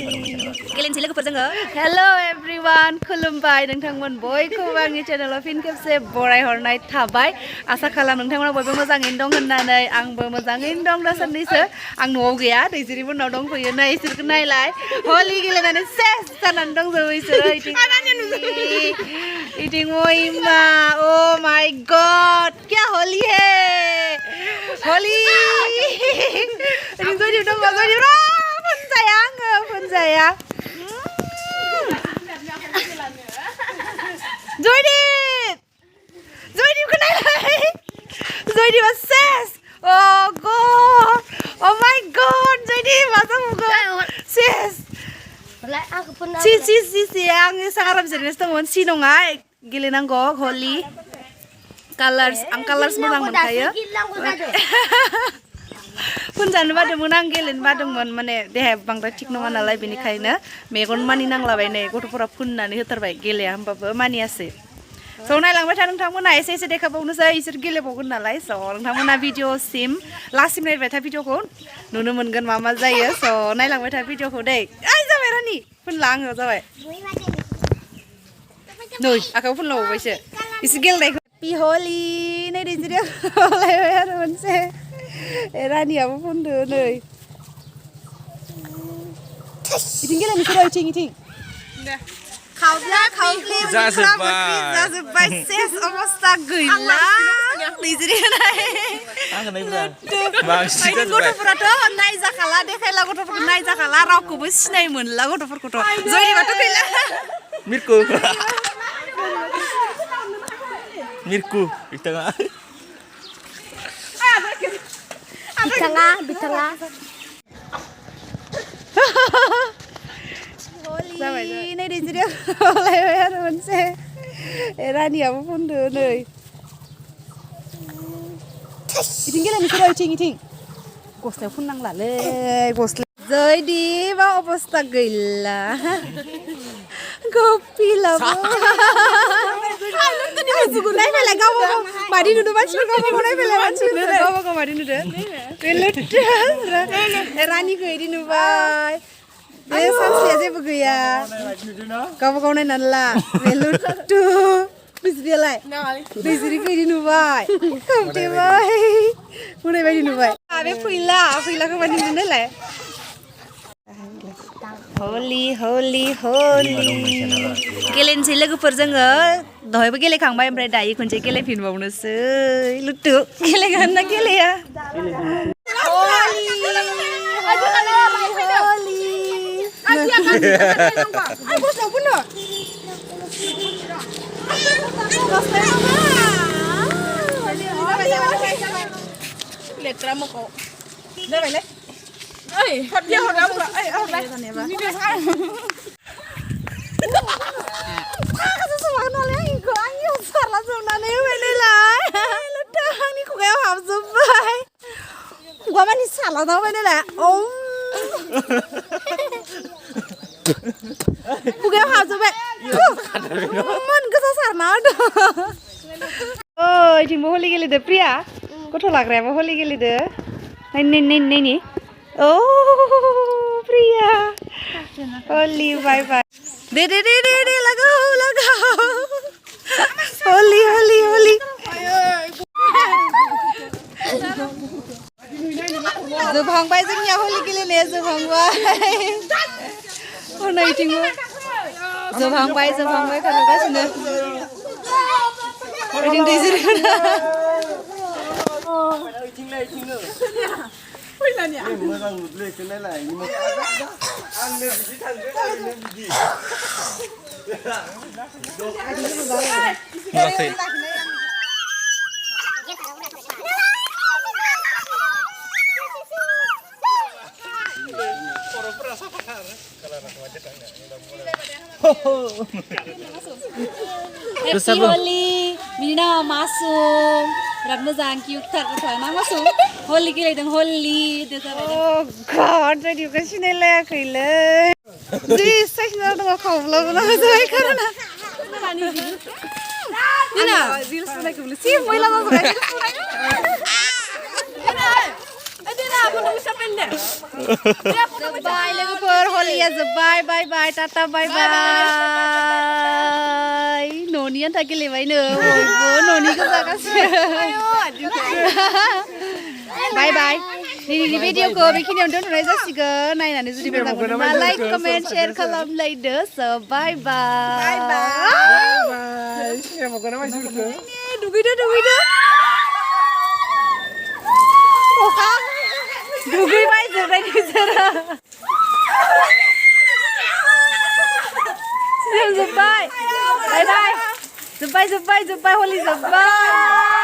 गेलेनोसै लोगोफोर जोङो हेलो एभरिवान खुलुमबाय नोंथांमोन बयखौबो आंनि चेनेलाव फिन खेबसे बरायहरनाय थाबाय आसा खालाम नोंथांमोना बयबो मोजाङैनो दं होननानै आंबो मोजाङैनो दं दासान्दिसो आं न'आव गैया दैजिरिमोननाव दंफैयो नै इसोरखौ नायलाय हलि गेलेनानै सेस जानानै दंजोबो इसोरो इटिं ओइमा ओ माय गड क्या होली है होली जयदीप दङ जयदीप फोनजाया आङो फोनजाया जयदीपखौ नायलाय जयदीपआ सेस oh god oh my god Jaideep माजा मुगोन सेस si आं सांगाराम जिरनोसो दंमोन si नङा गेलेनांगौ हलि कालार्स आं कालार्स मोजां मोनखायो फोनजानो बादोंमोन आं गेलेनो बादोंमोन माने देहाया बांद्राय थिग नङा नालाय बेनिखायनो मेगन मानि नांलाबाय नै गथ'फोरा फुननानै होथारबाय गेलेया होमबाबो मानियासै स' नायलांबाय था नोंथांमोना एसे एसे देखाबावनोसै इसोर गेलेबावगोन नालाय स' नोंथांमोना भिडिअसिम लास्टसिम नायबाय था भिडिअखौ नुनो मोनगोन मा मा जायो स' नायलांबाय था भिडिअखौ दै ओइ जाबाय रानि फोनला आङो जाबाय नै आखायाव फुनलाबावबायसो एसे गेलेनायखौ हेपि हलि नै दैजिरिया लायबाय आरो मोनसे रानियाबो फुनदो नै इथिं गेलेनोसै र' इथिं जाजोब्बाय सेस अबस्था गैला दैजिरिया गथ'फोराथ' नायजाखाला देखायला गथ'फोरखौ नायजाखाला रावखौबो सिनाय मोनला गथ'फोरखौथ' जयदीपआथ' गैला Mirku, di tengah. Di tengah. Holi, ini दैजिरिया लायबाय आरो मोनसे रानियाबो फुनदो नै इथिं गेलेनोसै र' इथिं गस्लायाव फुननांलालै गस्ला जयदीपआ अबस्था गैला गपिलाबो नायफैलाय गावबागाव मादि नुदों मानसिफोर गावबागाव नायफैलाय मानसिफोर गावबागाव मादि नुदों रानिखौ इदि नुबाय बे सानसेया जेबो गैया गावबागाव नायनानै ला बेलुट्टु दैजिरियालाय दैजिरिखौ इदि नुबाय खोबथेबाय बुंनाय बायदि नुबाय बे फैलाखौ मादि नुदों नायलाय हलि हलि हलि गेलेनोसै लोगोफोर जोङो दहायबो गेलेखांबाय ओमफ्राय दायो खनसे गेलेफिनबावनोसै लुट्टु गेलेगोन ना गेलेया letra mo ko dai le ơi hot dia hot apa ơi hot đây ini dia kasus sama nolnya iku angin besar langsung nane ini lah ludah ini kok kayak hap zubai gua mah ni salah tau ini lah om kok kayak hap zubai mon kesasar mau dah oh ini mau holi geli deh pria gotho लाग्रायाबो हलि गेलेदो नाय oh प्रिया हलि बाय बाय दे लगाओ हलि जोबहांबाय जोंनिया हलि गेलेनाया जोबहांबाय हनै इथिंबो जोबहांबाय खालामगासिनो इथिं दैजिरिया फैलानिया मोजां नुदों नायलाय आंनो बिदि थांदों आरो बिदि Happy Holi Mina masuk berat moजां cute ना masuk Holi गेलेदों Holi oh god jadi juga सिनायलायाखैलै जि साइसना दङ खावब्लाबो नाजाबाय खारना दिना रिल्स बनायखौबो सि मैला जाजोबबाय दिना फट'खौ साफायनो दे बाय लोगोफोर holiya जोब्बाय बाय बाय टाटा बाय बाय न'नि आन्था गेलेबायनो बयबो न'निखौ जागासिनो बाय बाय दिनैनि भिडिअखौ बेखिनियावनो दोनथ'नाय जासिगोन नायनानै जुदि मोजां मोनोब्ला लाइक कमेन्ट शेयार खालामलायदो स' बाय बाय दुगैदो अखा दुगैबाय जोबनाय नोंसोरो जोब्बाय बाय बाय जोब्बाय हलि जोब्बाय